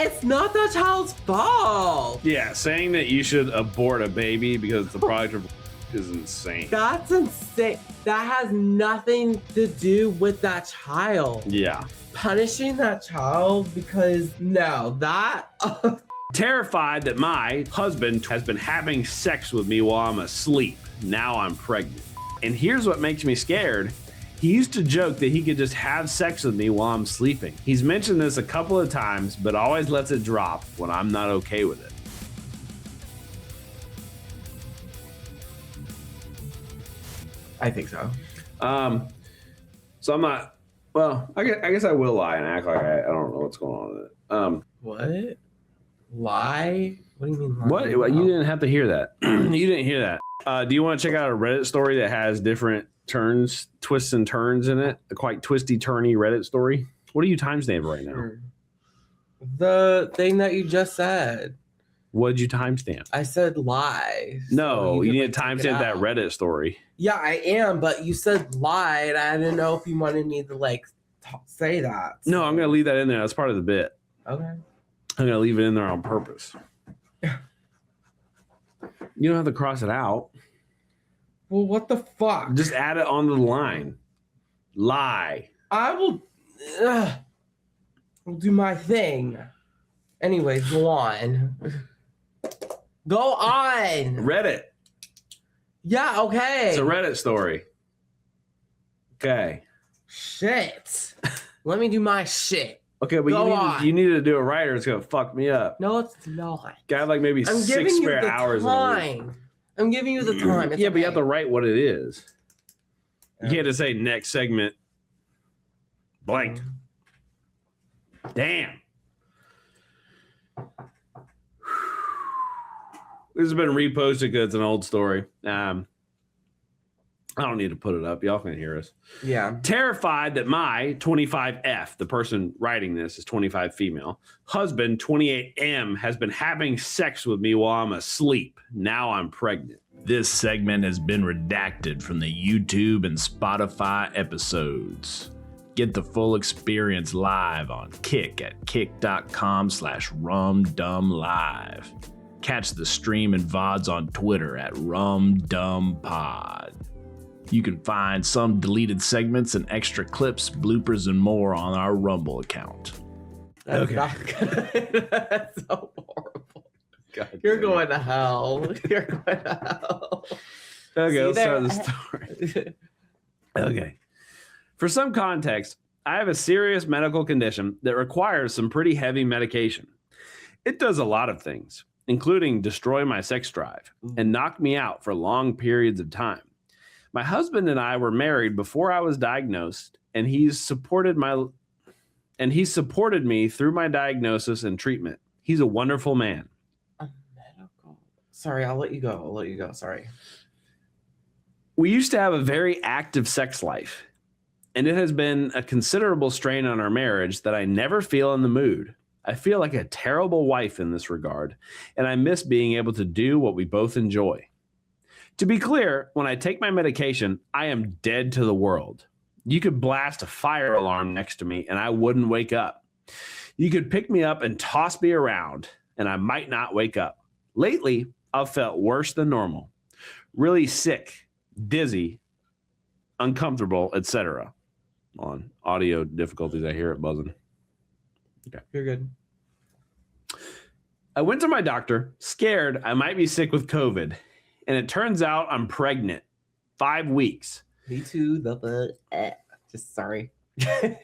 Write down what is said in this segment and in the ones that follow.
It's not the child's fault. Yeah, saying that you should abort a baby because it's the product of is insane. That's insane. That has nothing to do with that child. Yeah. Punishing that child because Terrified that my husband has been having sex with me while I'm asleep. Now I'm pregnant. And here's what makes me scared. He used to joke that he could just have sex with me while I'm sleeping. He's mentioned this a couple of times, but always lets it drop when I'm not okay with it. I think so. So I'm not, well, I guess I will lie and act like I don't know what's going on with it. What? Lie? What do you mean lie? What? You didn't have to hear that. You didn't hear that. Do you want to check out a Reddit story that has different turns, twists and turns in it? A quite twisty, turny Reddit story? What are you timestamp right now? The thing that you just said. What'd you timestamp? I said lie. No, so you need to timestamp that Reddit story. Yeah, I am, but you said lie, and I didn't know if you wanted me to say that. So. No, I'm gonna leave that in there. That's part of the bit. Okay. I'm gonna leave it in there on purpose. You don't have to cross it out. Well, what the fuck? Just add it on the line. Lie. I will. I'll do my thing. Anyways, go on. Go on. Reddit. Yeah, okay. It's a Reddit story. Okay. Shit. Let me do my shit. Okay, but you need to do it right or it's going to fuck me up. No, it's not. Got like maybe I'm 6 spare hours. Time. I'm giving you the time. It's yeah, but you have to write what it is. You can't just say next segment blank. Damn. This has been reposted because it's an old story. I don't need to put it up. Y'all can hear us. Yeah. Terrified that my 25F, the person writing this is 25 female, husband 28M has been having sex with me while I'm asleep. Now I'm pregnant. This segment has been redacted from the YouTube and Spotify episodes. Get the full experience live on Kick at kick.com/rumdumblive. Catch the stream and VODs on Twitter at rumdumbpod. You can find some deleted segments and extra clips, bloopers, and more on our Rumble account. That's not good. That's so horrible. God, you're going to hell. You're going to hell. Okay, let's start the story. Okay. For some context, I have a serious medical condition that requires some pretty heavy medication. It does a lot of things, including destroy my sex drive and knock me out for long periods of time. My husband and I were married before I was diagnosed, and he supported me through my diagnosis and treatment. He's a wonderful man. Sorry, I'll let you go. Sorry. We used to have a very active sex life, and it has been a considerable strain on our marriage that I never feel in the mood. I feel like a terrible wife in this regard, and I miss being able to do what we both enjoy. To be clear, when I take my medication, I am dead to the world. You could blast a fire alarm next to me, and I wouldn't wake up. You could pick me up and toss me around, and I might not wake up. Lately, I've felt worse than normal. Really sick, dizzy, uncomfortable, etc. On audio difficulties, I hear it buzzing. Okay. You're good. I went to my doctor, scared I might be sick with COVID, and it turns out I'm pregnant. 5 weeks. Me too. Just sorry.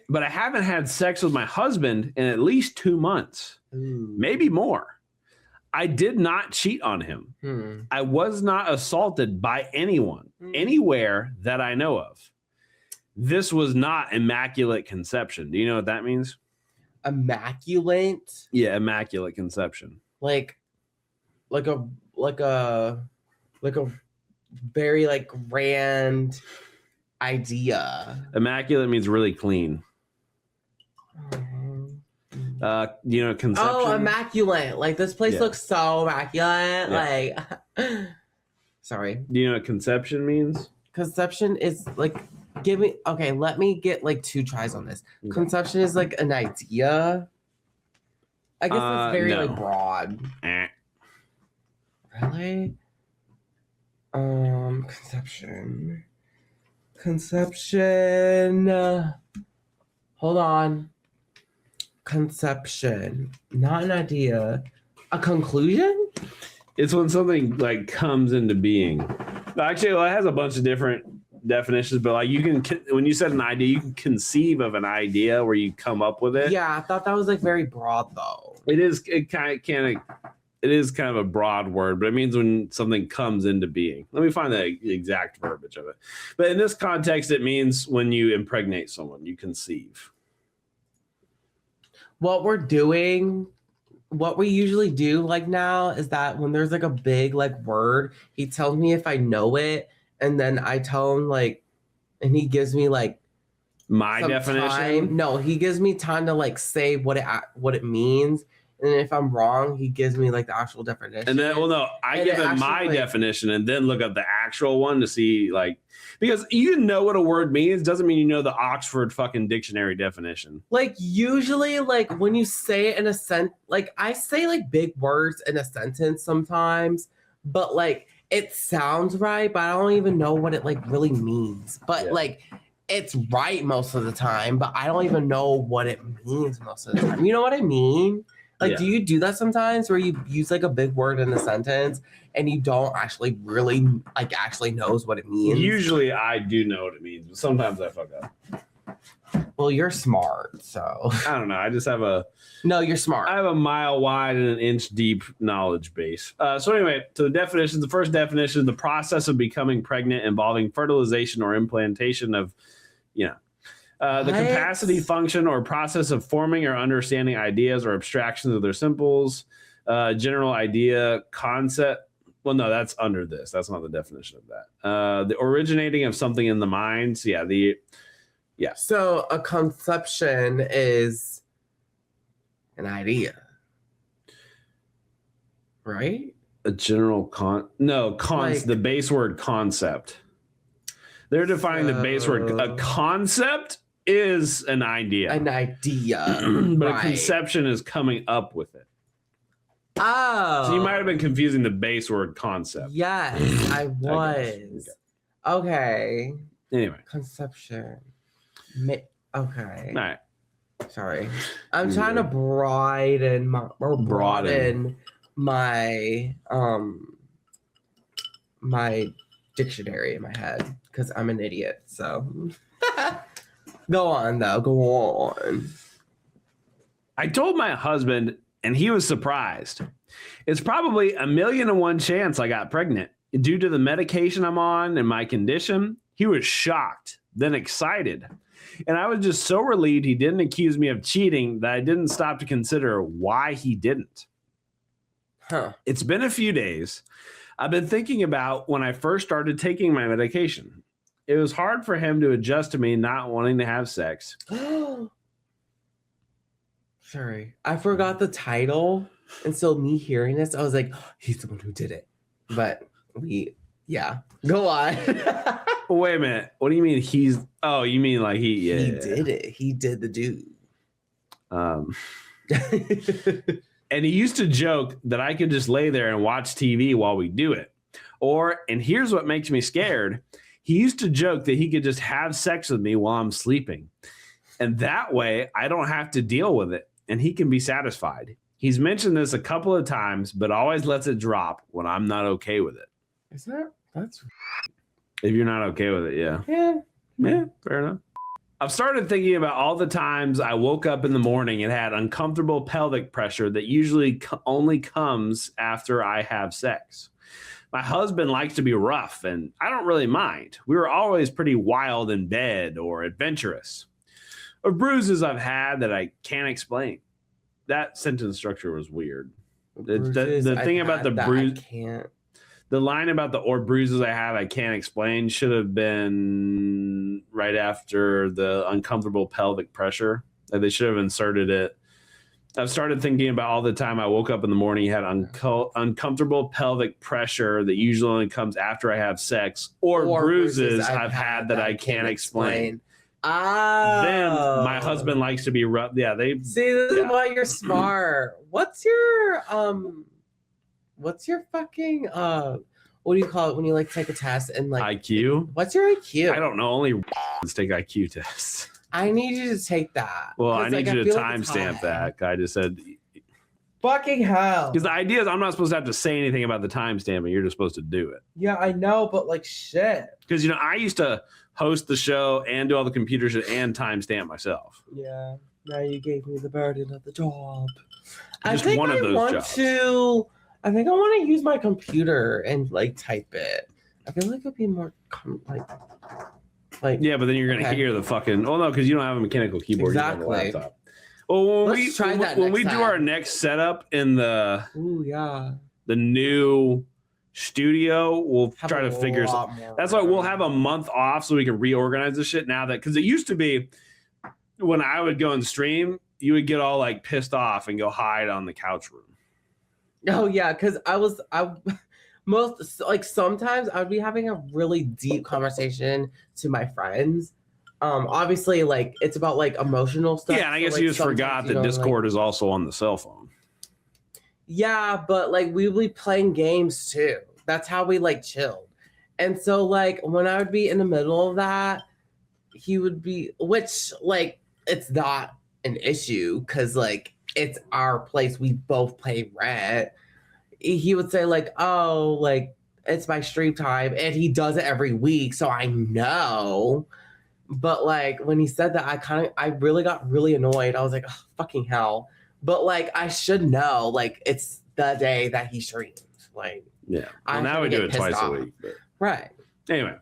But I haven't had sex with my husband in at least 2 months. Ooh. Maybe more. I did not cheat on him. I was not assaulted by anyone, anywhere that I know of. This was not immaculate conception. Do you know what that means? Immaculate? Yeah, immaculate conception. Like a very grand idea. Immaculate means really clean. You know, conception. Oh, immaculate. Like this place looks so immaculate. Yeah. Sorry. Do you know what conception means? Conception is let me get 2 tries on this. Okay. Conception is an idea. I guess it's very no. like broad. Eh. Really? Conception. Conception. Hold on. Conception. Not an idea. A conclusion? It's when something like comes into being. Actually, well, it has a bunch of different definitions, but like you can, when you said an idea, you can conceive of an idea where you come up with it. Yeah, I thought that was like very broad though. It is. It is kind of a broad word, but it means when something comes into being. Let me find the exact verbiage of it. But in this context, it means when you impregnate someone, you conceive. What we usually do like now is that when there's like a big like word, he tells me if I know it, and then I tell him like, and he gives me like my definition. Time. No, he gives me time to like say what it means. And then if I'm wrong, he gives me like the actual definition. And then, well, no, I give him my definition and then look up the actual one to see, like, because you know what a word means doesn't mean you know the Oxford fucking dictionary definition. Like, usually, like, when you say it in a sentence, like, I say like big words in a sentence sometimes, but like, it sounds right, but I don't even know what it like really means. But like, it's right most of the time, but I don't even know what it means most of the time. You know what I mean? Like, do you do that sometimes where you use like a big word in a sentence and you don't actually really like actually knows what it means? Usually I do know what it means, but sometimes I fuck up. Well, you're smart, so. I don't know. I just have No, you're smart. I have a mile wide and an inch deep knowledge base. So anyway, to the definitions, the first definition is the process of becoming pregnant involving fertilization or implantation of, the capacity, function, or process of forming or understanding ideas or abstractions of their symbols, general idea, concept. Well, no, that's under this. That's not the definition of that. The originating of something in the mind. So So a conception is an idea, right? A general the base word concept. They're defining the base word. A concept is an idea. An idea. But a conception is coming up with it. Oh. So you might have been confusing the base word concept. Yes, I was. Okay. Anyway. Conception. Okay. All right. Sorry. I'm trying to broaden my my dictionary in my head because I'm an idiot. So go on though. Go on. I told my husband and he was surprised. It's probably 1,000,000 chance I got pregnant. Due to the medication I'm on and my condition, he was shocked, then excited. And I was just so relieved he didn't accuse me of cheating that I didn't stop to consider why he didn't. It's been a few days. I've been thinking about when I first started taking my medication. It was hard for him to adjust to me not wanting to have sex. Sorry, I forgot the title. And so me hearing this, I was like, he's the one who did it. But go on. Wait a minute. What do you mean you mean like he did it. He did the dude. And he used to joke that I could just lay there and watch TV while we do it. And here's what makes me scared. He used to joke that he could just have sex with me while I'm sleeping. And that way I don't have to deal with it and he can be satisfied. He's mentioned this a couple of times, but always lets it drop when I'm not okay with it. That's if you're not okay with it, yeah. Yeah, fair enough. I've started thinking about all the times I woke up in the morning and had uncomfortable pelvic pressure that usually only comes after I have sex. My husband likes to be rough, and I don't really mind. We were always pretty wild in bed or adventurous. Or bruises I've had that I can't explain. That sentence structure was weird. The thing about the bruise, the line about the bruises I have I can't explain should have been right after the uncomfortable pelvic pressure. They should have inserted it. I've started thinking about all the time I woke up in the morning, had uncomfortable pelvic pressure that usually only comes after I have sex, or bruises I've had that I can't explain. Them, my Oh. husband likes to be rubbed. Yeah, they See, this is why you're smart. What's your fucking what do you call it when you like take a test and like IQ. what's your IQ? I don't know. Only take IQ tests. I need you to take that. Well, I 'Cause, need like, you to feel like it's timestamp high. that. I just said Fucking hell. because the idea is I'm not supposed to have to say anything about the timestamping. You're just supposed to do it. Yeah, I know, but like shit. Because I used to host the show and do all the computer shit and timestamp myself. Yeah. Now you gave me the burden of the job. Just one of those jobs. I think I want to use my computer and like type it. I feel like it'd be more like Yeah, but then you're gonna hear the fucking. Oh no, because you don't have a mechanical keyboard. Exactly. You have a laptop. Well, Let's try that when next we do time. our next setup in the yeah. new studio, we'll Have try a to figure. lot more That's why we'll room. have a month off so we can reorganize this shit. Now that because it used to be when I would go and stream, you would get all like pissed off and go hide on the couch room. Oh yeah, because most like sometimes I would be having a really deep conversation to my friends. Obviously like it's about like emotional stuff. Yeah, and I guess so, you like, just forgot that Discord is also on the cell phone. Yeah, but like we would be playing games too. That's how we like chilled. And so like when I would be in the middle of that, he would be, which like it's not an issue because like it's our place. We both pay rent. He would say like, oh, like it's my stream time, and he does it every week, so I know. But like when he said that, I really got really annoyed. I was like, oh, fucking hell. But like I should know, like it's the day that he streams. Like yeah, well, now we do it twice a week. But. Right. Anyway,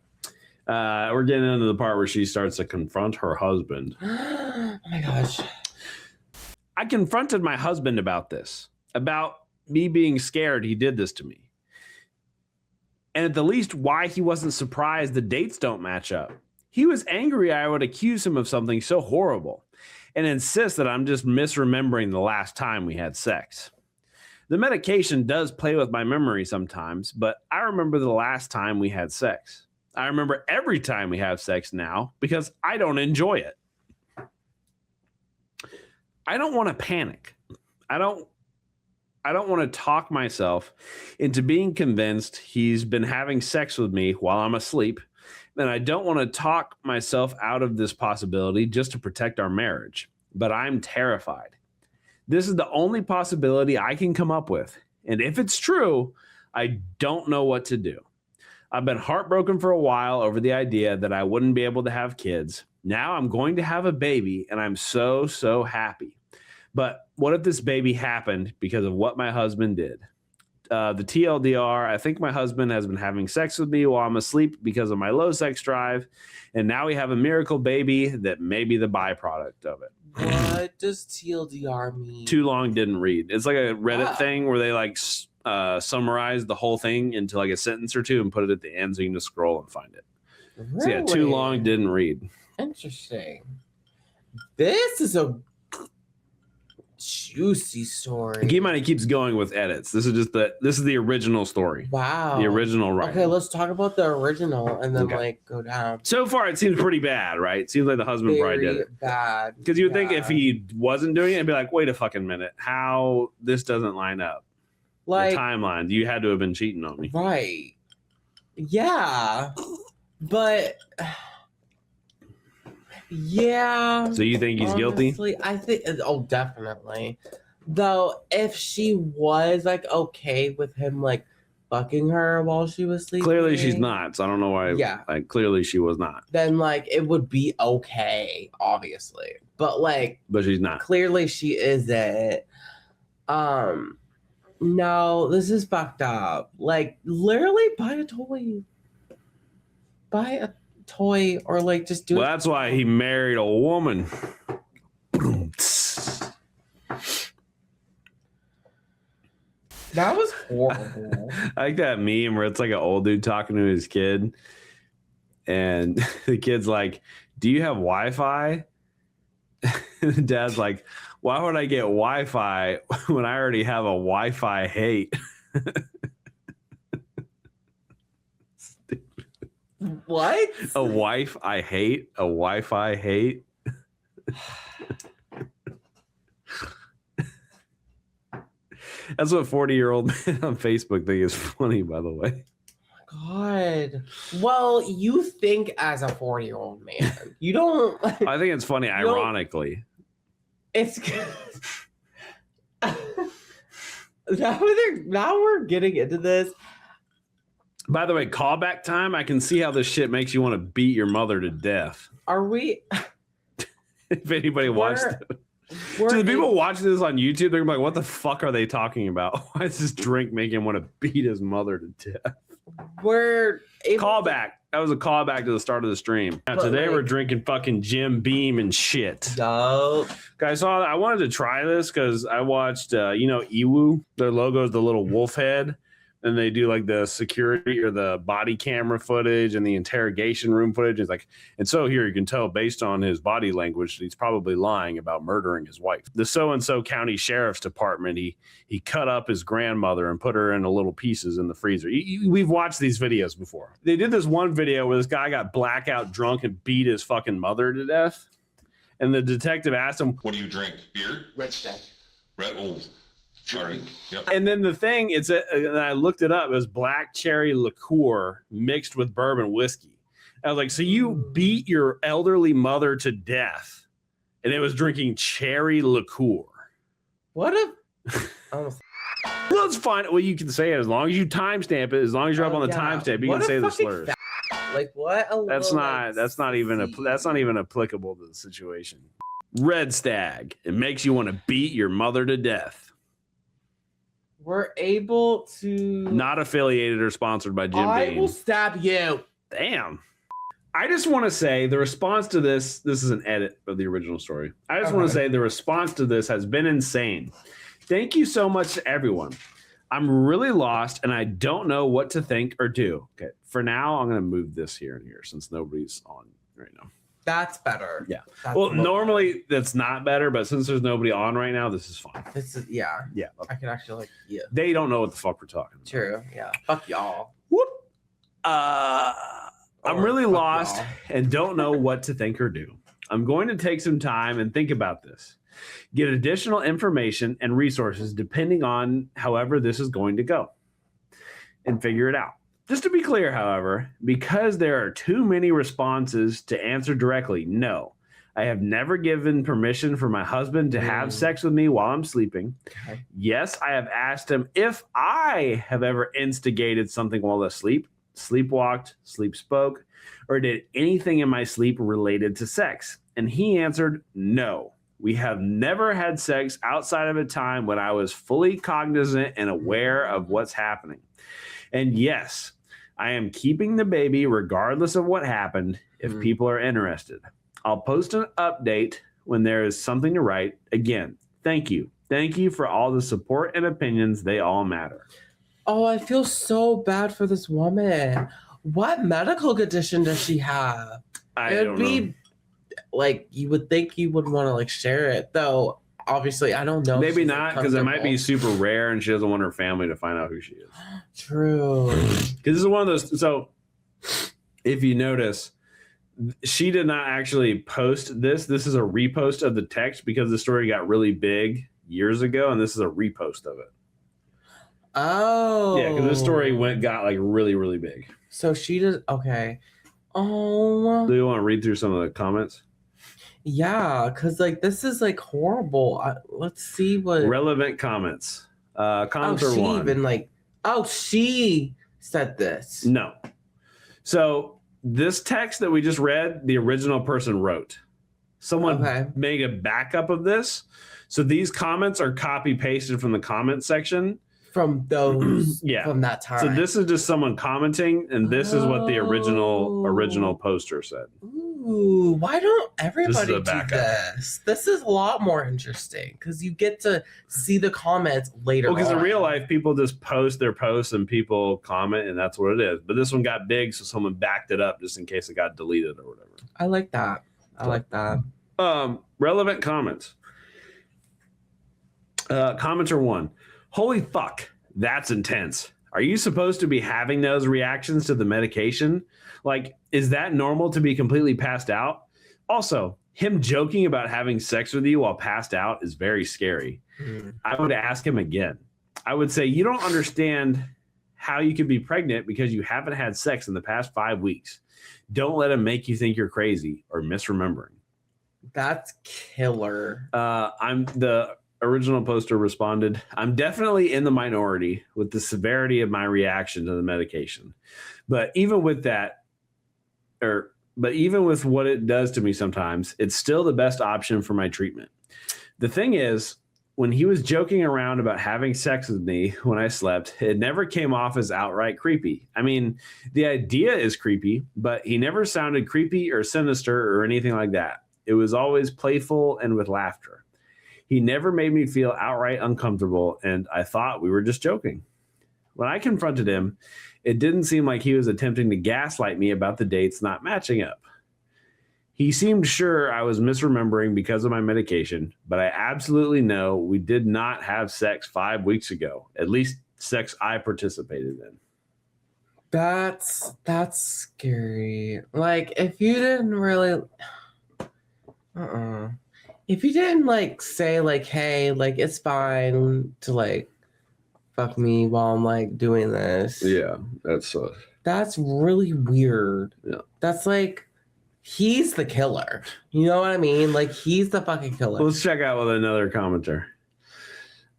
we're getting into the part where she starts to confront her husband. Oh my gosh. I confronted my husband about this, about me being scared he did this to me. And at the least, why he wasn't surprised the dates don't match up. He was angry I would accuse him of something so horrible and insist that I'm just misremembering the last time we had sex. The medication does play with my memory sometimes, but I remember the last time we had sex. I remember every time we have sex now because I don't enjoy it. I don't want to panic. I don't want to talk myself into being convinced he's been having sex with me while I'm asleep. And I don't want to talk myself out of this possibility just to protect our marriage. But I'm terrified. This is the only possibility I can come up with. And if it's true, I don't know what to do. I've been heartbroken for a while over the idea that I wouldn't be able to have kids. Now I'm going to have a baby, and I'm so, so happy. But what if this baby happened because of what my husband did? The TLDR, I think my husband has been having sex with me while I'm asleep because of my low sex drive. And now we have a miracle baby that may be the byproduct of it. What does TLDR mean? Too long didn't read. It's like a Reddit thing where they like summarize the whole thing into like a sentence or two and put it at the end so you can just scroll and find it. Really? So yeah, too long didn't read. Interesting. This is a juicy story. Keep in mind, he keeps going with edits. This is the original story. Wow. The original writing. Okay, let's talk about the original and then like go down. So far, it seems pretty bad, right? It seems like the husband probably did it. Bad. Because you would think if he wasn't doing it, it'd be like, wait a fucking minute, how this doesn't line up? Like the timeline. You had to have been cheating on me. Right. Yeah. But yeah. So you think he's guilty? I think definitely. Though if she was like okay with him like fucking her while she was sleeping. Clearly she's not. So I don't know why. Yeah. Like clearly she was not. Then like it would be okay, obviously. But she's not. Clearly she isn't. No, this is fucked up. Like literally buy a toy. Buy a toy or like just do it. Well, that's why he married a woman. That was horrible. I like that meme where it's like an old dude talking to his kid, and the kid's like, "Do you have Wi-Fi?" And the dad's like, "Why would I get Wi-Fi when I already have a Wi-Fi hate?" What? A wife I hate. A wife I hate. That's what 40-year-old men on Facebook think is funny, by the way. God. Well, you think as a 40-year-old man. You don't. I think it's funny, ironically. It's now we're getting into this. By the way, callback time. I can see how this shit makes you want to beat your mother to death. Are we? If anybody watched it. To the people watching this on YouTube, they're like, what the fuck are they talking about? Why is this drink making him want to beat his mother to death? We're callback. That was a callback to the start of the stream. Now, today we're drinking fucking Jim Beam and shit. Dope. Guys, I wanted to try this because I watched, Ewu. Their logo is the little wolf head. And they do like the security or the body camera footage and the interrogation room footage. It's like, and so here you can tell based on his body language, he's probably lying about murdering his wife. The so-and-so county sheriff's department, he cut up his grandmother and put her in little pieces in the freezer. We've watched these videos before. They did this one video where this guy got blackout drunk and beat his fucking mother to death. And the detective asked him, "What do you drink? Beer? Red Stag. Red Old. Sorry. Yep. And then the thing, and I looked it up, it was black cherry liqueur mixed with bourbon whiskey. I was like, so you beat your elderly mother to death and it was drinking cherry liqueur. What a... Well, it's fine. Well, you can say it as long as you timestamp it, as long as you're up on the timestamp, you can say the slurs. Like what? That's not even applicable to the situation. Red Stag. It makes you want to beat your mother to death. We're able to... Not affiliated or sponsored by Jim Beam. I will stab you. Damn. I just want to say the response to this is an edit of the original story. I just want to say the response to this has been insane. Thank you so much to everyone. I'm really lost and I don't know what to think or do. Okay. For now, I'm going to move this here and here since nobody's on right now. That's better. Yeah. That's normally that's not better, but since there's nobody on right now, this is fine. This is yeah. Yeah. I can actually They don't know what the fuck we're talking about. True. Yeah. Fuck y'all. Whoop. I'm really lost and don't know what to think or do. I'm going to take some time and think about this. Get additional information and resources depending on however this is going to go. And figure it out. Just to be clear, however, because there are too many responses to answer directly, no. I have never given permission for my husband to have sex with me while I'm sleeping. Okay. Yes, I have asked him if I have ever instigated something while asleep, sleepwalked, sleep spoke, or did anything in my sleep related to sex. And he answered, no. We have never had sex outside of a time when I was fully cognizant and aware of what's happening. And yes, I am keeping the baby regardless of what happened if people are interested. I'll post an update when there is something to write. Again, thank you. Thank you for all the support and opinions. They all matter. Oh, I feel so bad for this woman. What medical condition does she have? I don't know. Like, you would think you would want to like share it, though. Obviously, I don't know. Maybe not, because it might be super rare and she doesn't want her family to find out who she is. True. Because this is one of those. So if you notice, she did not actually post this. This is a repost of the text because the story got really big years ago, and this is a repost of it. Oh. Yeah, because this story got like really, really big. So she did. Okay. Oh. Do you want to read through some of the comments? Yeah, because like this is like horrible. Let's see what relevant comments. Comments are one. She said this. No. So this text that we just read, the original person wrote. Someone made a backup of this. So these comments are copy pasted from the comment section. From those, from that time. So this is just someone commenting, and this is what the original poster said. Ooh, why don't everybody do this? This is a lot more interesting because you get to see the comments later. Well, because in real life, people just post their posts and people comment, and that's what it is. But this one got big, so someone backed it up just in case it got deleted or whatever. I like that. Relevant comments. Commenter 1. Holy fuck, that's intense. Are you supposed to be having those reactions to the medication? Like, is that normal to be completely passed out? Also, him joking about having sex with you while passed out is very scary. I would ask him again. I would say, you don't understand how you could be pregnant because you haven't had sex in the past 5 weeks. Don't let him make you think you're crazy or misremembering. That's killer. The original poster responded, I'm definitely in the minority with the severity of my reaction to the medication. But even with what it does to me sometimes, it's still the best option for my treatment. The thing is, when he was joking around about having sex with me when I slept, it never came off as outright creepy. I mean, the idea is creepy, but he never sounded creepy or sinister or anything like that. It was always playful and with laughter. He never made me feel outright uncomfortable, and I thought we were just joking. When I confronted him, it didn't seem like he was attempting to gaslight me about the dates not matching up. He seemed sure I was misremembering because of my medication, but I absolutely know we did not have sex 5 weeks ago, at least sex I participated in. That's scary. Like, if you didn't really... If you didn't, like, say, like, hey, like, it's fine to, like, fuck me while I'm, like, doing this. Yeah, That's really weird. Yeah. That's, like, he's the killer. You know what I mean? Like, he's the fucking killer. Let's check out with another commenter.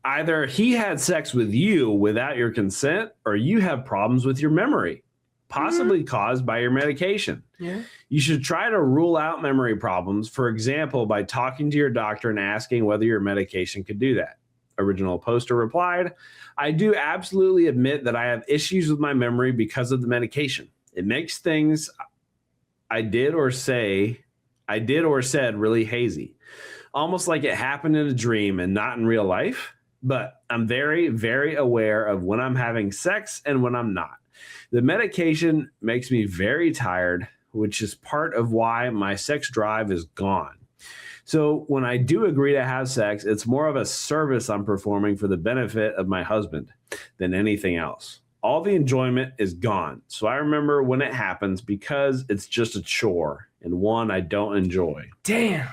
Either he had sex with you without your consent, or you have problems with your memory, possibly caused by your medication. Yeah. You should try to rule out memory problems, for example, by talking to your doctor and asking whether your medication could do that. Original poster replied, I do absolutely admit that I have issues with my memory because of the medication. It makes things I did or said really hazy, almost like it happened in a dream and not in real life. But I'm very, very aware of when I'm having sex and when I'm not. The medication makes me very tired, which is part of why my sex drive is gone. So when I do agree to have sex, it's more of a service I'm performing for the benefit of my husband than anything else. All the enjoyment is gone. So I remember when it happens because it's just a chore and one I don't enjoy. Damn.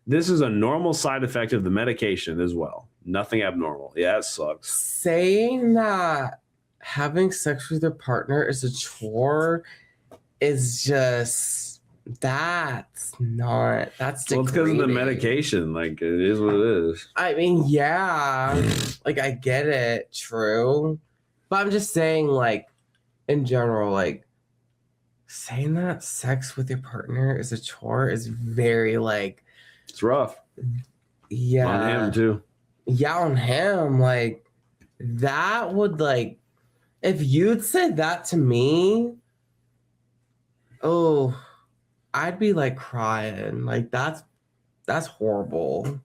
This is a normal side effect of the medication as well. Nothing abnormal. Yeah, it sucks. Saying that having sex with your partner is a chore is just, that's not, that's Well, it's because of the degrading. medication. Like, it is what it is. I mean, yeah, like, I get it, true. But I'm just saying, like, in general, like, saying that sex with your partner is a chore is very, like... It's rough. Yeah. On him, too. Yeah, on him. Like, that would, like... If you'd said that to me, oh, I'd be, like, crying. Like, that's horrible.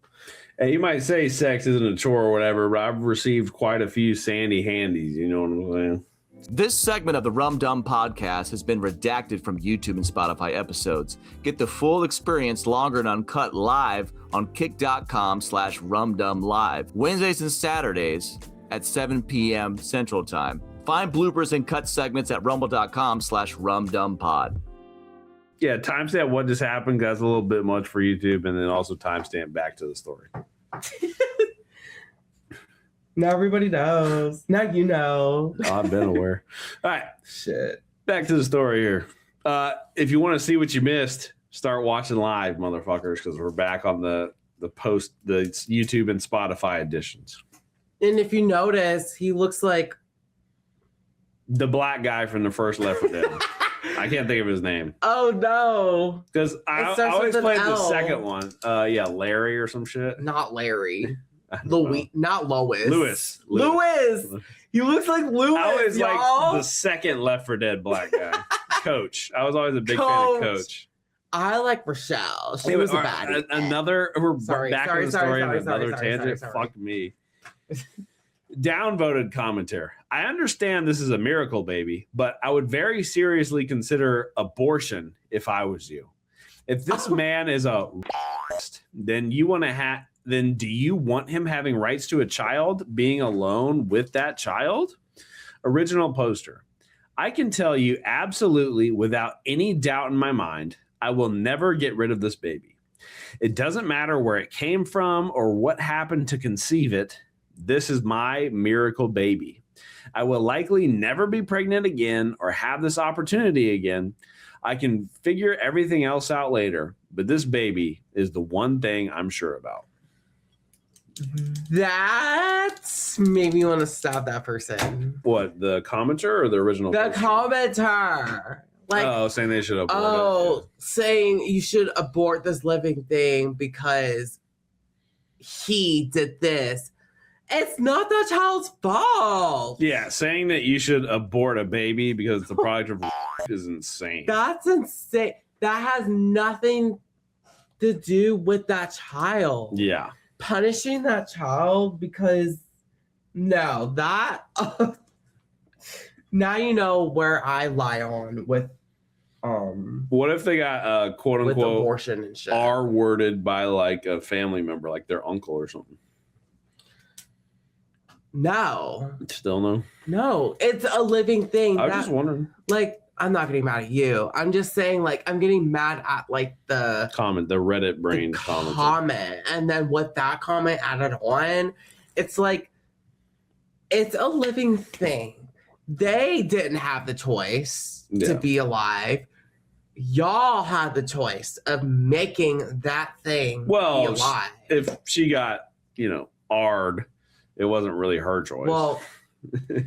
Hey, you might say sex isn't a chore or whatever, but I've received quite a few sandy handies, you know what I'm saying? This segment of the Rum Dum podcast has been redacted from YouTube and Spotify episodes. Get the full experience longer and uncut live on kick.com/rumdumlive. Wednesdays and Saturdays at 7 p.m. Central Time. Find bloopers and cut segments at rumble.com/rumdumpod. Yeah, timestamp what just happened. That's a little bit much for YouTube, and then also timestamp back to the story. Now everybody knows. Now you know. Oh, I've been aware. All right, Shit. back to the story here. If you want to see what you missed, start watching live, motherfuckers, because we're back on the YouTube and Spotify editions. And if you notice, he looks like The black guy from the first Left 4 Dead. I can't think of his name. oh no, Because I starts always with an played the L. second one. Yeah, Larry or some shit. not Larry. I don't know. Louis, not Lois. Lewis. He looks like Lewis. I always y'all. like the second Left 4 Dead black guy. Coach. I was always a big fan of Coach. I like Rochelle. She Anyway, was a baddie. We're Sorry, back sorry, in the sorry, story sorry, of another sorry, sorry, tangent. sorry. Fuck me. Downvoted commenter. I understand this is a miracle baby, but I would very seriously consider abortion if I was you. If this man is a then you want to then do you want him having rights to a child, being alone with that child? Original poster. I can tell you absolutely without any doubt in my mind, I will never get rid of this baby. It doesn't matter where it came from or what happened to conceive it. This is my miracle baby. I will likely never be pregnant again or have this opportunity again. I can figure everything else out later, but this baby is the one thing I'm sure about. That made me want to stop that person. What, the commenter or the original? The poster? commenter. Like, saying they should abort it. Saying you should abort this living thing because he did this. It's not the child's fault. Yeah, saying that you should abort a baby because it's the product of is insane. That's insane. That has nothing to do with that child. Yeah. Punishing that child because no, that now you know where I lie on with what if they got quote with unquote abortion and shit. R worded by like a family member, like their uncle or something? No. Still no. No, it's a living thing. I was just wondering. Like, I'm not getting mad at you. I'm just saying, like, I'm getting mad at like the Reddit brain comment, and then with that comment added on, it's like it's a living thing. They didn't have the choice to be alive. Y'all had the choice of making that thing be alive. If she got, R'd, it wasn't really her choice. Well,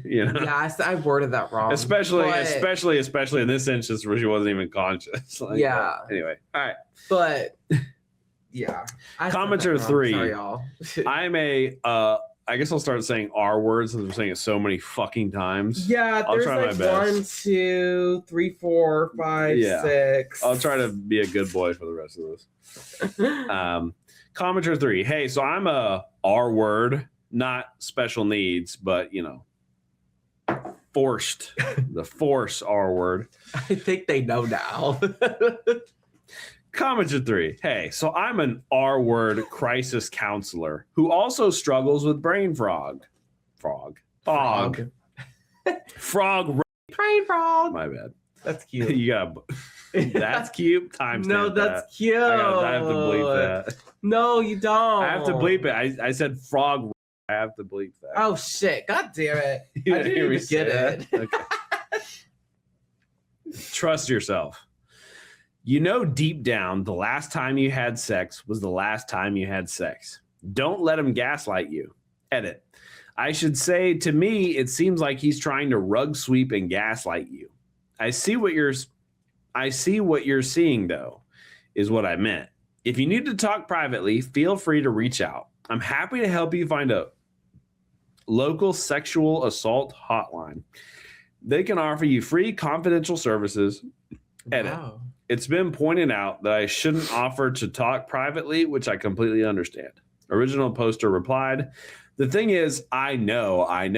yeah, I worded that wrong. Especially in this instance where she wasn't even conscious. Anyway, all right. But yeah. Commenter 3. Sorry, y'all. I'm I guess I'll start saying R words since we're saying it so many fucking times. Yeah, I'll there's try like my best. 1, 2, 3, 4, 5, 6. I'll try to be a good boy for the rest of this. Commenter 3. Hey, so I'm a R word, not special needs, but forced. The force R word. I think they know now. Commenter 3. Hey, so I'm an R word crisis counselor who also struggles with brain fog. Frog. Brain frog. My bad. That's cute. You got. That's cute. No, that's cute. I have to bleep that. No, you don't. I have to bleep it. I said frog. I have to bleep that. Oh shit! God damn it! You I didn't even get it. Okay. Trust yourself. Deep down, the last time you had sex was the last time you had sex. Don't let him gaslight you. Edit. I should say, to me, it seems like he's trying to rug sweep and gaslight you. I see what you're seeing, though, is what I meant. If you need to talk privately, feel free to reach out. I'm happy to help you find a local sexual assault hotline. They can offer you free confidential services. Edit. Wow. It's been pointed out that I shouldn't offer to talk privately, which I completely understand. Original poster replied, the thing is, I know. I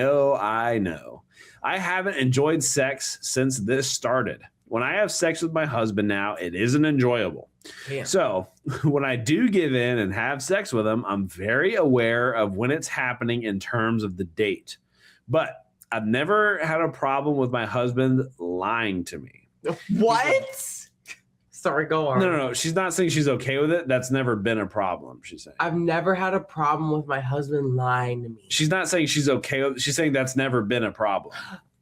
haven't enjoyed sex since this started. When I have sex with my husband now, it isn't enjoyable. Damn. So when I do give in and have sex with him, I'm very aware of when it's happening in terms of the date. But I've never had a problem with my husband lying to me. What? Sorry, go on. No. She's not saying she's okay with it. That's never been a problem, she's saying. I've never had a problem with my husband lying to me. She's not saying she's okay with it. She's saying that's never been a problem.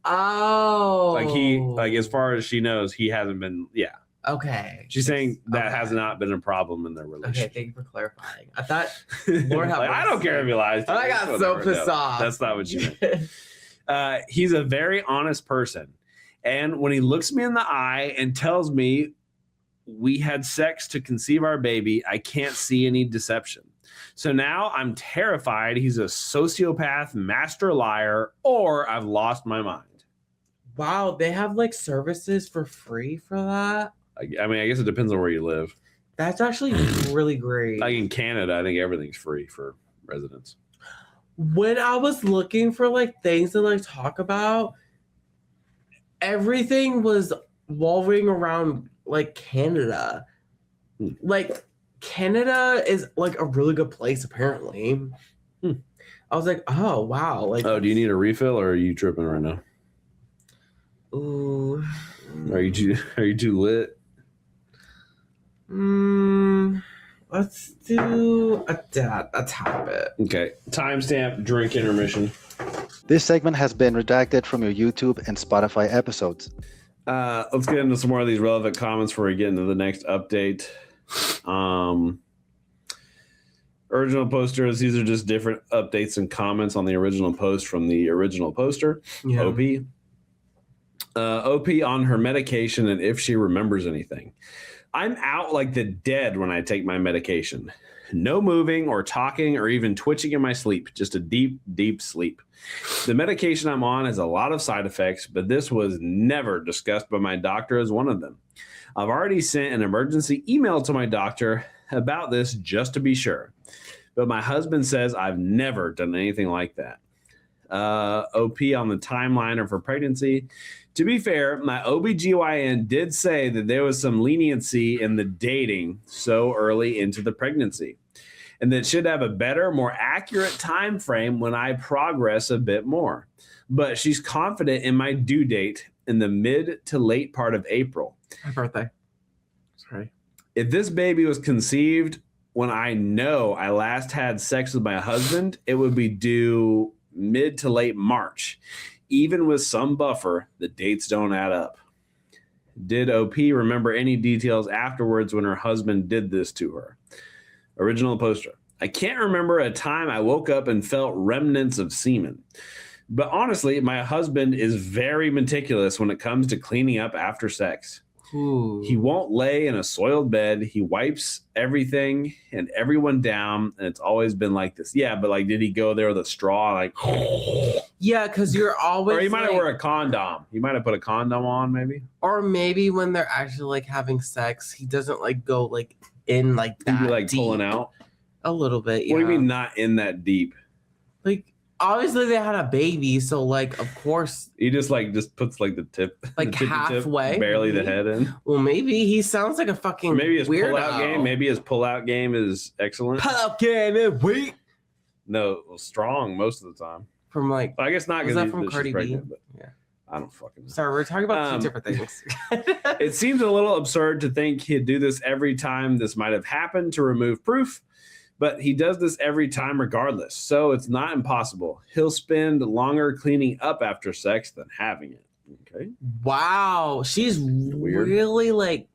Oh. As far as she knows, he hasn't been, Okay. She's saying that has not been a problem in their Okay, relationship. thank you for clarifying. I thought, Lord have mercy. I don't care if he lies to me. I got so pissed off. That's not what you meant. He's a very honest person. And when he looks me in the eye and tells me we had sex to conceive our baby, I can't see any deception. So now I'm terrified he's a sociopath, master liar, or I've lost my mind. Wow, they have like services for free for that? I guess it depends on where you live. That's actually really great. Like in Canada, I think everything's free for residents. When I was looking for like things to like talk about, everything was revolving around like Canada. Like Canada is like a really good place apparently. I was like, oh wow. Like, do you need a refill or are you tripping right now? Are you too lit? Let's do a tad bit. Okay. Timestamp drink intermission. This segment has been redacted from your YouTube and Spotify episodes. Let's get into some more of these relevant comments before we get into the next update. Original posters, these are just different updates and comments on the original post from the original poster. Yeah. OP. OP on her medication and if she remembers anything. I'm out like the dead when I take my medication. No moving or talking or even twitching in my sleep. Just a deep, deep sleep. The medication I'm on has a lot of side effects, but this was never discussed by my doctor as one of them. I've already sent an emergency email to my doctor about this just to be sure. But my husband says I've never done anything like that. OP on the timeline of her pregnancy. To be fair, my OBGYN did say that there was some leniency in the dating so early into the pregnancy, and that should have a better, more accurate time frame when I progress a bit more. But she's confident in my due date in the mid to late part of April. My birthday. Sorry. If this baby was conceived when I know I last had sex with my husband, it would be due mid to late March. Even with some buffer, the dates don't add up. Did OP remember any details afterwards when her husband did this to her? Original poster. I can't remember a time I woke up and felt remnants of semen. But honestly, my husband is very meticulous when it comes to cleaning up after sex. Ooh. He won't lay in a soiled bed. He wipes everything and everyone down, and it's always been like this. Yeah, but like, did he go there with a straw? Like, Yeah, because you're always. or he might have wear a condom. He might have put a condom on, maybe. Or maybe when they're actually like having sex, he doesn't like go like in like that. He'd be like deep. pulling out. A little bit. Yeah. What do you mean not in that deep? Like obviously they had a baby, so like of course. He just puts like the tip, Like the tippy halfway, tip, barely the maybe? head in. Well, maybe he sounds like a fucking. Or maybe his weirdo. pull-out game. Maybe his pull-out game is excellent. Pull out game and wait. No, strong most of the time. From like. I guess not Was because that from Cardi B? But Yeah. I don't fucking know. Sorry, we're talking about two different things. It seems a little absurd to think he'd do this every time this might have happened to remove proof, but he does this every time regardless, so it's not impossible. He'll spend longer cleaning up after sex than having it. Okay. Wow, she's Weird. really like,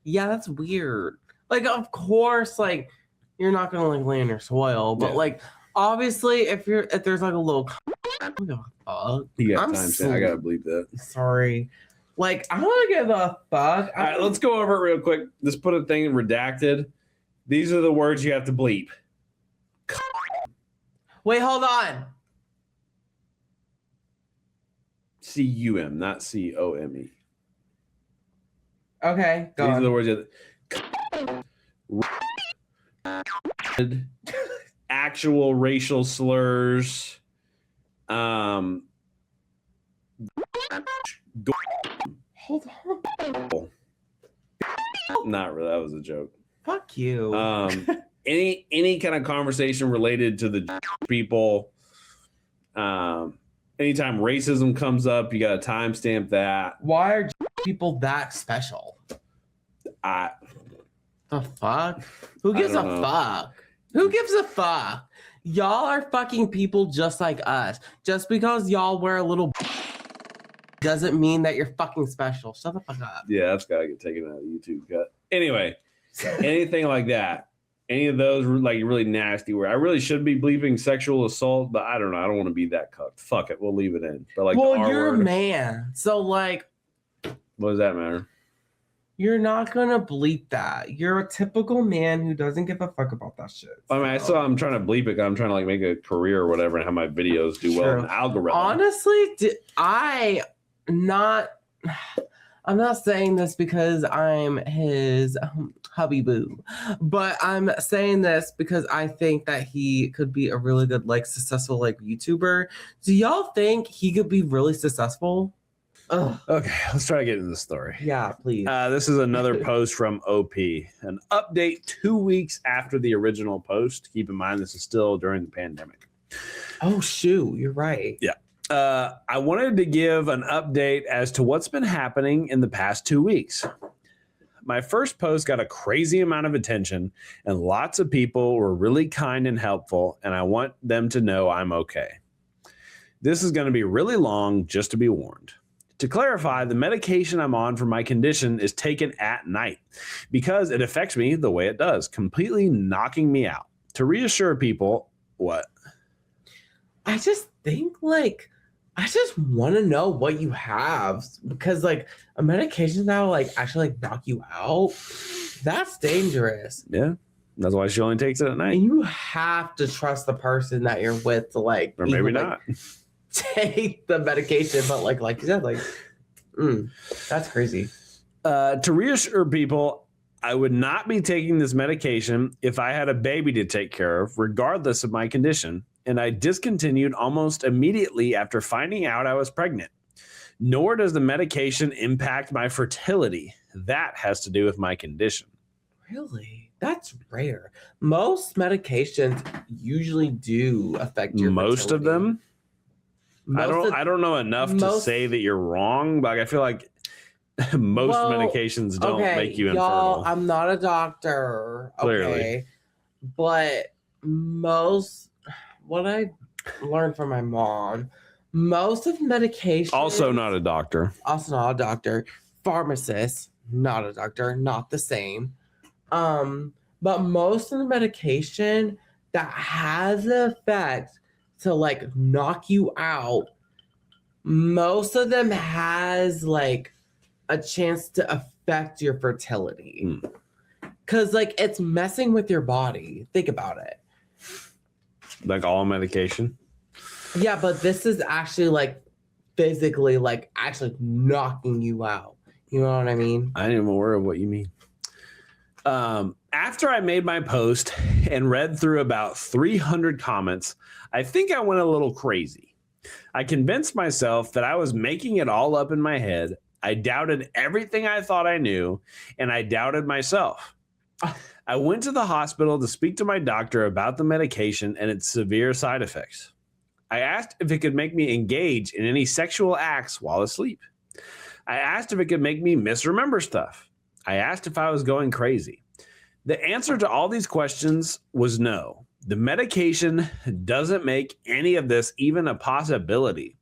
yeah, that's weird. Like, of course, like you're not gonna like lay in your soil, but Yeah. like obviously, if there's like a little, I don't give a fuck. You got I'm time stamp. I gotta believe that. Sorry, like I don't give a fuck. All right, let's go over it real quick. Just put a thing in redacted. These are the words you have to bleep. Wait, hold on. C-U-M, not C-O-M-E. Okay, go These are on. the words you have to... Actual racial slurs. Hold on. Not really. That was a joke. Fuck you. Any kind of conversation related to the people. Anytime racism comes up, you got to timestamp that. Why are people that special? The fuck? Who gives a don't know. fuck? Who gives a fuck? Y'all are fucking people just like us. Just because y'all wear a little doesn't mean that you're fucking special. Shut the fuck up. Yeah, that's got to get taken out of the YouTube cut. Anyway, anything like that. Any of those like really nasty where I really should be bleeping sexual assault, but I don't know. I don't want to be that cucked. Fuck it. We'll leave it in. But like, well, the R you're a word, man. So like what does that matter? you're not gonna bleep that. You're a typical man who doesn't give a fuck about that shit. I mean, So- I'm trying to bleep it. 'Cause I'm trying to like make a career or whatever and have my videos do well in True. the algorithm. Honestly, I'm not saying this because I'm his hubby boo, but I'm saying this because I think that he could be a really good, like, successful, like, YouTuber. Do y'all think he could be really successful? Ugh. Okay, let's try to get into the story. Yeah, please. This is another post from OP. An update 2 weeks after the original post. Keep in mind, this is still during the pandemic. Oh, shoot, you're right. Yeah. I wanted to give an update as to what's been happening in the past 2 weeks. My first post got a crazy amount of attention, and lots of people were really kind and helpful, and I want them to know I'm okay. This is going to be really long, just to be warned. To clarify, the medication I'm on for my condition is taken at night because it affects me the way it does, completely knocking me out. To reassure people, what? I just think like I just want to know what you have because like a medication that will like actually like knock you out, that's dangerous. Yeah, that's why she only takes it at night. And you have to trust the person that you're with to like, Or maybe even, not. like, take the medication, but like you said, like, that's crazy. To reassure people, I would not be taking this medication if I had a baby to take care of, regardless of my condition. And I discontinued almost immediately after finding out I was pregnant. Nor does the medication impact my fertility. That has to do with my condition. Really? That's rare. Most medications usually do affect your Most of fertility. them. I don't know enough to say that you're wrong, but I feel like most medications don't make you infertile. I'm not a doctor. Clearly. Okay. But what I learned from my mom, most of medication. Also not a doctor. Also not a doctor. Pharmacist, not a doctor, not the same. But most of the medication that has the effect to like knock you out, most of them has like a chance to affect your fertility. Cause like it's messing with your body. Think about it. Like all medication? Yeah, but this is actually like physically like actually knocking you out. You know what I mean? I am aware of what you mean. After I made my post and read through about 300 comments, I think I went a little crazy. I convinced myself that I was making it all up in my head. I doubted everything I thought I knew, and I doubted myself. I went to the hospital to speak to my doctor about the medication and its severe side effects. I asked if it could make me engage in any sexual acts while asleep. I asked if it could make me misremember stuff. I asked if I was going crazy. The answer to all these questions was no. The medication doesn't make any of this even a possibility.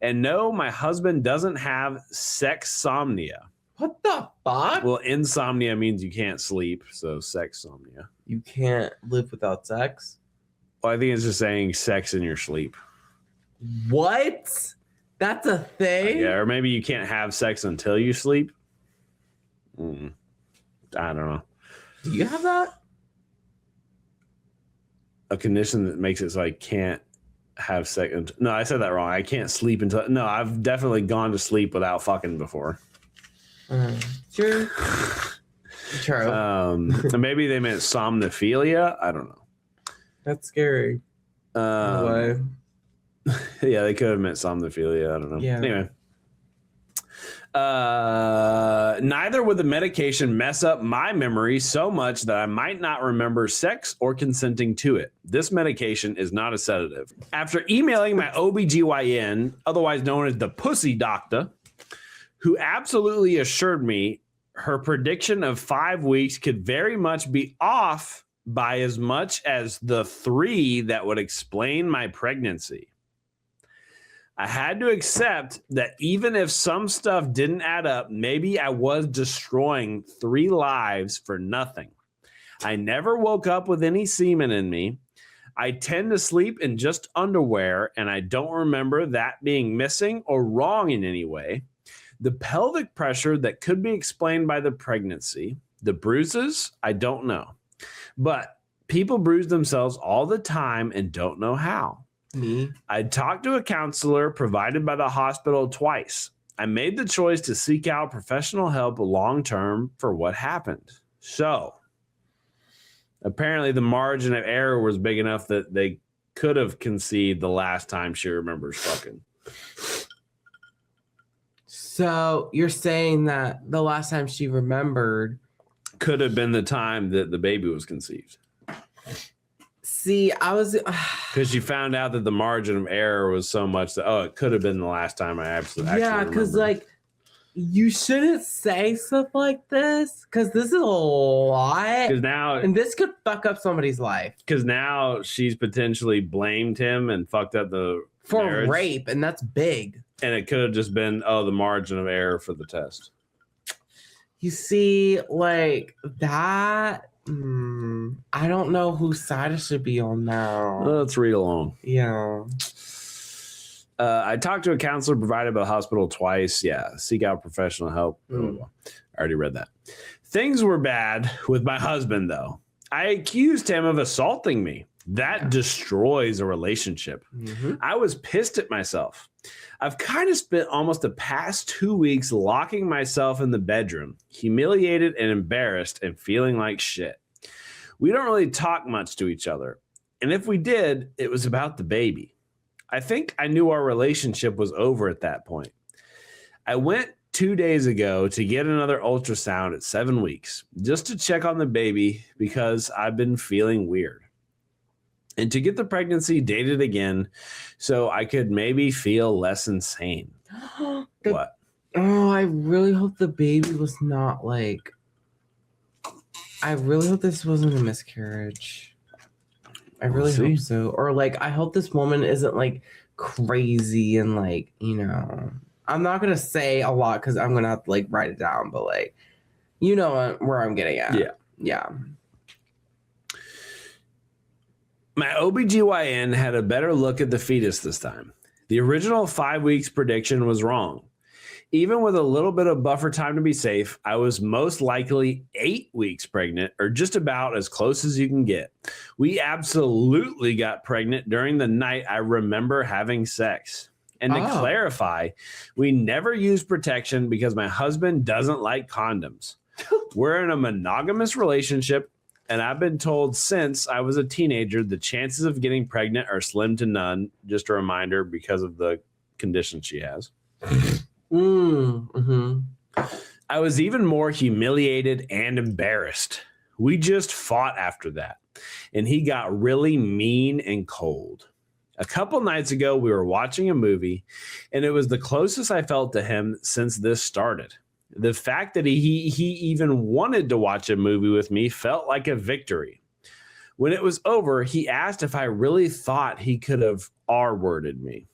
And no, my husband doesn't have sexsomnia. What the fuck? Well, insomnia means you can't sleep, so sexsomnia. You can't live without sex? Well, I think it's just saying sex in your sleep. What? That's a thing? Yeah, or maybe you can't have sex until you sleep. I don't know. Do you have that? A condition that makes it so I can't have sex. No, I said that wrong. I can't sleep until. No, I've definitely gone to sleep without fucking before. True. Maybe they meant somnophilia. I don't know. That's scary. Yeah, they could have meant somnophilia. I don't know. Yeah. Anyway. Neither would the medication mess up my memory so much that I might not remember sex or consenting to it. This medication is not a sedative. After emailing my OBGYN, otherwise known as the pussy doctor, who absolutely assured me her prediction of 5 weeks could very much be off by as much as the 3 that would explain my pregnancy. I had to accept that even if some stuff didn't add up, maybe I was destroying 3 lives for nothing. I never woke up with any semen in me. I tend to sleep in just underwear, and I don't remember that being missing or wrong in any way. The pelvic pressure that could be explained by the pregnancy. The bruises, I don't know. But people bruise themselves all the time and don't know how. Me? I talked to a counselor provided by the hospital twice. I made the choice to seek out professional help long term for what happened. So, apparently the margin of error was big enough that they could have conceived the last time she remembers fucking. So you're saying that the last time she remembered could have been the time that the baby was conceived. See, I was Because she found out that the margin of error was so much that, it could have been the last time I actually Yeah, because remembered. like you shouldn't say stuff like this because this is a lot. Because now, and this could fuck up somebody's life. Because now she's potentially blamed him and fucked up the For marriage. rape, and that's big. And it could have just been, the margin of error for the test. You see, like that. I don't know whose side it should be on now. Let's read along. Yeah. I talked to a counselor provided by the hospital twice. Yeah, seek out professional help. I already read that. Things were bad with my husband, though. I accused him of assaulting me. That destroys a relationship. I was pissed at myself. I've kind of spent almost the past 2 weeks locking myself in the bedroom, humiliated and embarrassed and feeling like shit. We don't really talk much to each other. And if we did, it was about the baby. I think I knew our relationship was over at that point. I went 2 days ago to get another ultrasound at 7 weeks, just to check on the baby because I've been feeling weird. And to get the pregnancy dated again so I could maybe feel less insane. What? Oh, I really hope the baby was not like... I really hope this wasn't a miscarriage. I really hope so. Or like, I hope this woman isn't like crazy and like, you know... I'm not going to say a lot because I'm going to have to like write it down, but like, you know where I'm getting at. Yeah. Yeah. My OBGYN had a better look at the fetus this time. The original 5 weeks prediction was wrong. Even with a little bit of buffer time to be safe, I was most likely 8 weeks pregnant, or just about as close as you can get. We absolutely got pregnant during the night I remember having sex. And to clarify, we never use protection because my husband doesn't like condoms. We're in a monogamous relationship, and I've been told since I was a teenager the chances of getting pregnant are slim to none. Just a reminder because of the condition she has. I was even more humiliated and embarrassed. We just fought after that, and he got really mean and cold. A couple nights ago, we were watching a movie, and it was the closest I felt to him since this started. The fact that he even wanted to watch a movie with me felt like a victory. When it was over, he asked if I really thought he could have R-worded me.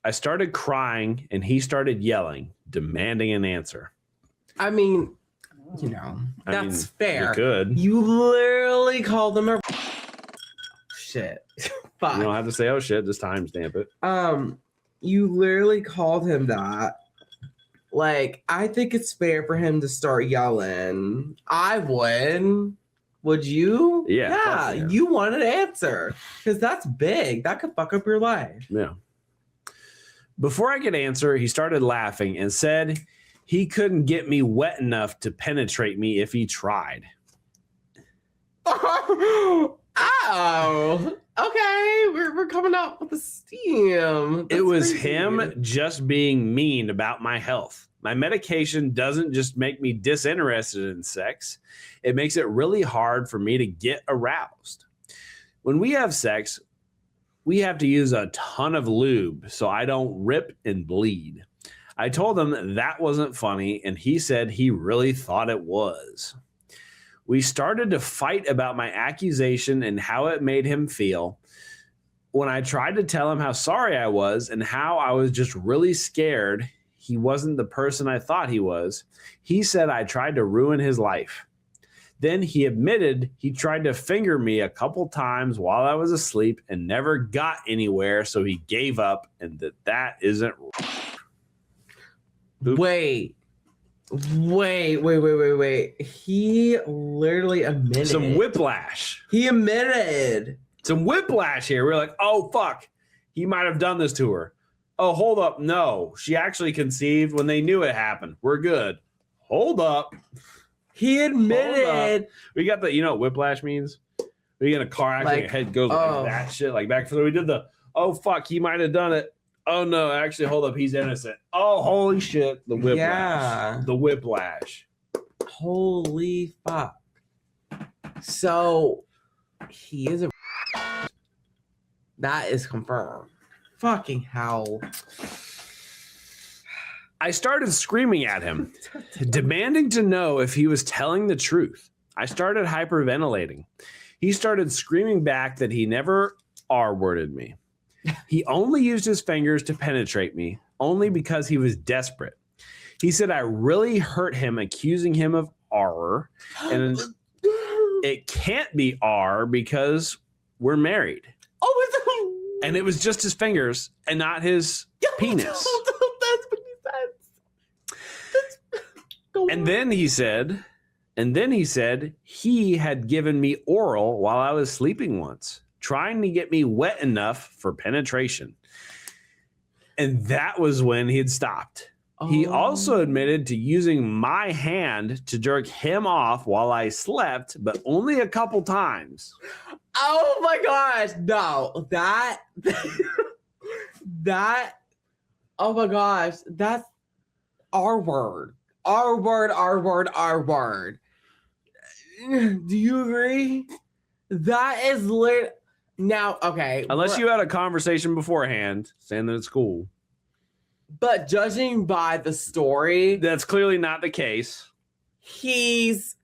I started crying, and he started yelling, demanding an answer. I mean, you know, that's fair. You could. You literally called him a shit. Fuck. You don't have to say, oh shit, just timestamp it. You literally called him that. Like, I think it's fair for him to start yelling. I would. Would you? Yeah. You want an answer. Because that's big. That could fuck up your life. Yeah. Before I could answer, he started laughing and said he couldn't get me wet enough to penetrate me if he tried. Oh, okay. We're coming out with the steam. It was him just being mean about my health. My medication doesn't just make me disinterested in sex. It makes it really hard for me to get aroused. When we have sex, we have to use a ton of lube so I don't rip and bleed. I told him that wasn't funny, and he said he really thought it was. We started to fight about my accusation and how it made him feel. When I tried to tell him how sorry I was and how I was just really scared he wasn't the person I thought he was, he said I tried to ruin his life. Then he admitted he tried to finger me a couple times while I was asleep and never got anywhere, so he gave up, and that isn't right. Wait. He literally admitted. Some whiplash. He admitted. Some whiplash here. We're like, oh, fuck. He might have done this to her. Oh, hold up. No, she actually conceived when they knew it happened. We're good. Hold up. He admitted. We got the, you know what whiplash means? We get in a car accident, your head goes like that shit. Like back for we did the, oh, fuck, he might have done it. Oh, no, actually, hold up. He's innocent. Oh, holy shit. The whiplash. Yeah. The whiplash. Holy fuck. So, he is a... That is confirmed. Fucking hell. I started screaming at him, demanding to know if he was telling the truth. I started hyperventilating. He started screaming back that he never R-worded me. He only used his fingers to penetrate me, only because he was desperate. He said I really hurt him, accusing him of R, and it can't be R because we're married. Oh, it's And it was just his fingers and not his penis. That's what he said. And then he said he had given me oral while I was sleeping once, trying to get me wet enough for penetration. And that was when he had stopped. He also admitted to using my hand to jerk him off while I slept, but only a couple times. Oh my gosh. No, oh my gosh. That's our word. Our word, our word, our word. Do you agree? That is lit. Now, okay. Unless you had a conversation beforehand saying that it's cool. But judging by the story, That's clearly not the case. he's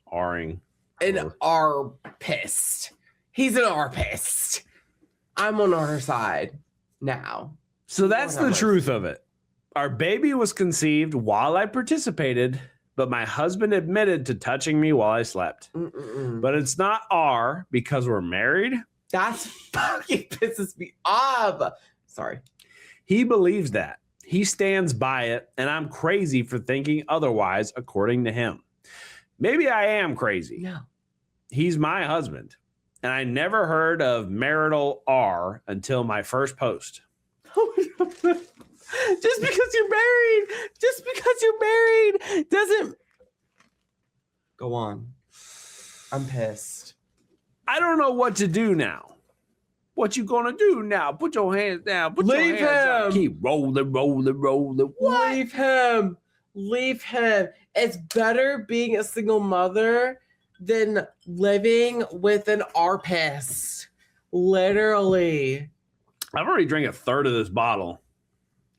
R-ing. an R-pissed. He's an R-pissed. I'm on her side now. So that's the truth of it. Our baby was conceived while I participated, but my husband admitted to touching me while I slept. Mm-mm-mm. But it's not R because we're married. That's fucking pisses me off. Sorry. He believes that. He stands by it, and I'm crazy for thinking otherwise, according to him. Maybe I am crazy. No. He's my husband, and I never heard of marital R until my first post. Just because you're married doesn't go on. I'm pissed. I don't know what to do now. What you gonna do now? Put your hands down. Put Leave your hands up. him. Keep rolling. What? Leave him. It's better being a single mother than living with an R-pissed. Literally. I've already drank a third of this bottle.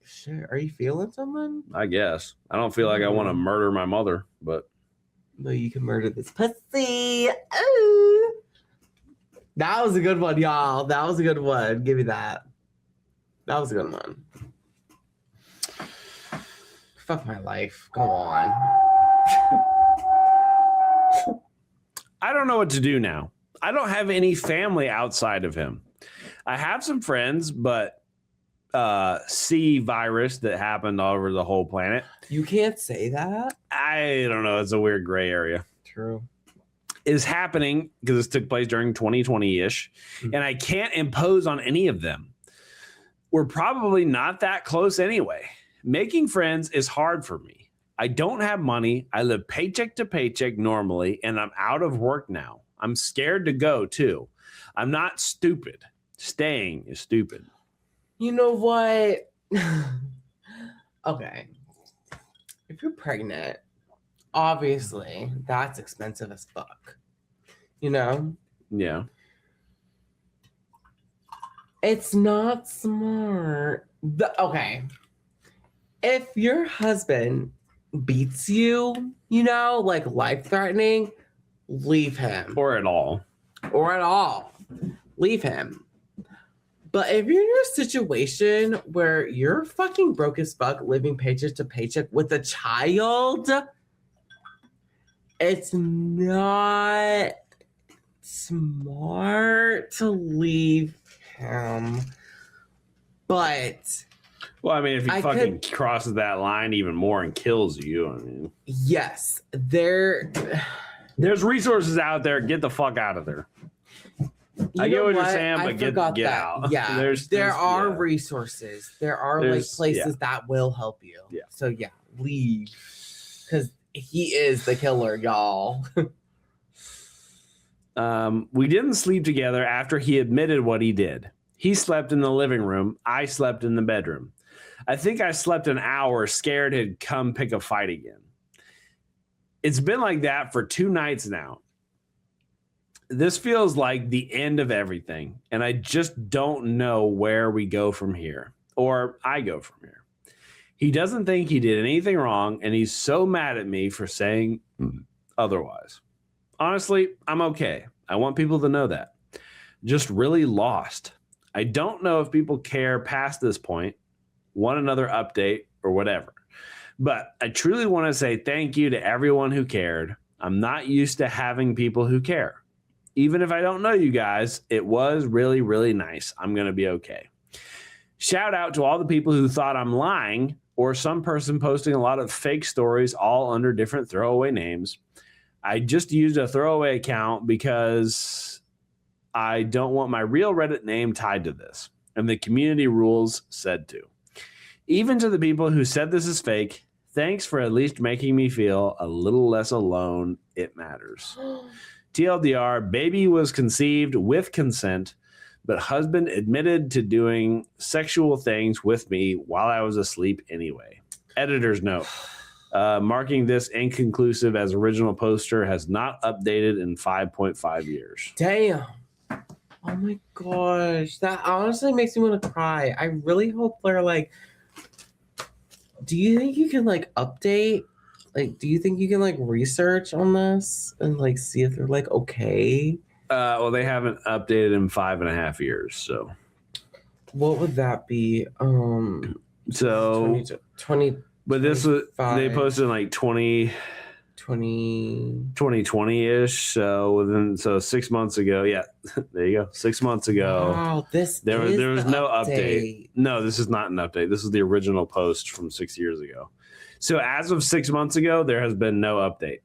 Shit, are you feeling something? I guess. I don't feel like I want to murder my mother, but No, you can murder this pussy. Ooh. That was a good one, y'all. That was a good one. Give me that. That was a good one. Fuck my life. Go on. I don't know what to do now. I don't have any family outside of him. I have some friends, but C virus that happened all over the whole planet. You can't say that. I don't know. It's a weird gray area. True. Is happening because this took place during 2020-ish, and I can't impose on any of them. We're probably not that close anyway. Making friends is hard for me. I don't have money. I live paycheck to paycheck normally, and I'm out of work now. I'm scared to go too. I'm not stupid. Staying is stupid. You know what? Okay. If you're pregnant, obviously that's expensive as fuck. You know? Yeah. It's not smart. Okay. If your husband beats you, you know, like life-threatening, leave him. Or at all. Or at all. Leave him. But if you're in a situation where you're fucking broke as fuck, living paycheck to paycheck with a child, it's not smart to leave him. But Well, I mean, if he fucking crosses that line even more and kills you, I mean, yes, there's resources out there. Get the fuck out of there. I get what you're saying, but get out. Yeah, there are resources. There are like places that will help you. Yeah. So yeah, leave, because he is the killer, y'all. We didn't sleep together after he admitted what he did. He slept in the living room. I slept in the bedroom. I think I slept an hour, scared he'd come pick a fight again. It's been like that for 2 nights now. This feels like the end of everything, and I just don't know where we go from here, or I go from here. He doesn't think he did anything wrong, and he's so mad at me for saying otherwise. Honestly, I'm okay. I want people to know that. Just really lost. I don't know if people care past this point, want another update, or whatever. But I truly want to say thank you to everyone who cared. I'm not used to having people who care. Even if I don't know you guys, it was really, really nice. I'm going to be okay. Shout out to all the people who thought I'm lying or some person posting a lot of fake stories all under different throwaway names. I just used a throwaway account because I don't want my real Reddit name tied to this. And the community rules said to. Even to the people who said this is fake, thanks for at least making me feel a little less alone. It matters. TLDR, baby was conceived with consent, but husband admitted to doing sexual things with me while I was asleep anyway. Editor's note. Marking this inconclusive as original poster has not updated in 5.5 years. Damn. Oh my gosh. That honestly makes me want to cry. I really hope they're like, do you think you can like update? Like, do you think you can like research on this and like see if they're like okay? Well, they haven't updated in 5.5 years, so. What would that be? So 20 but this was, they 25. posted in like 2020-ish. So 6 months ago. Yeah, there you go. 6 months ago. Wow, There was no update. No, this is not an update. This is the original post from 6 years ago. So as of 6 months ago, there has been no update.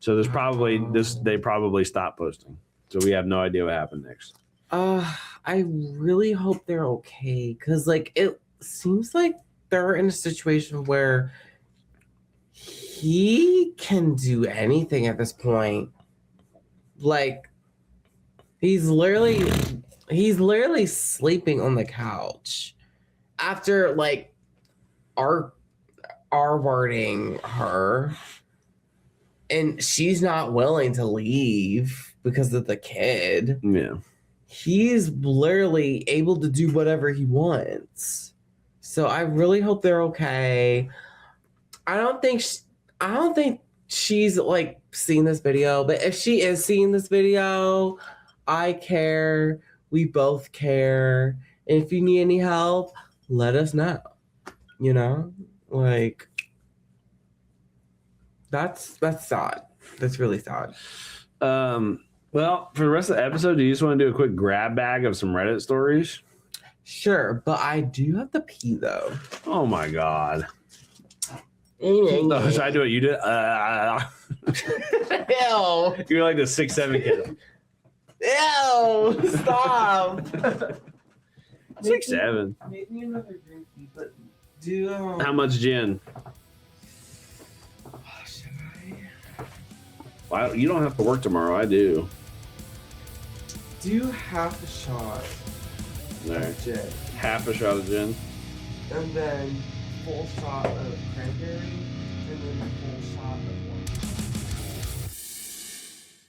So there's probably they probably stopped posting. So we have no idea what happened next. I really hope they're okay because like it seems like they're in a situation where he can do anything at this point. Like he's literally sleeping on the couch after like R-wording her, and she's not willing to leave because of the kid. Yeah. He's literally able to do whatever he wants. So I really hope they're okay. I don't think she's like seen this video, but if she is seeing this video, I care. We both care. And if you need any help, let us know. You know? Like that's sad. That's really sad. Well, for the rest of the episode, do you just want to do a quick grab bag of some Reddit stories? Sure, but I do have to pee though. Oh my god. No, should I do it? You did. Ew. You're like the 6'7" kid. Ew. Stop. 6'7". Maybe another drink, but do How much gin? should I Well, you don't have to work tomorrow. I do. do half a shot There. of gin Half a shot of gin. and then full shot of cranberry and then full shot of orange.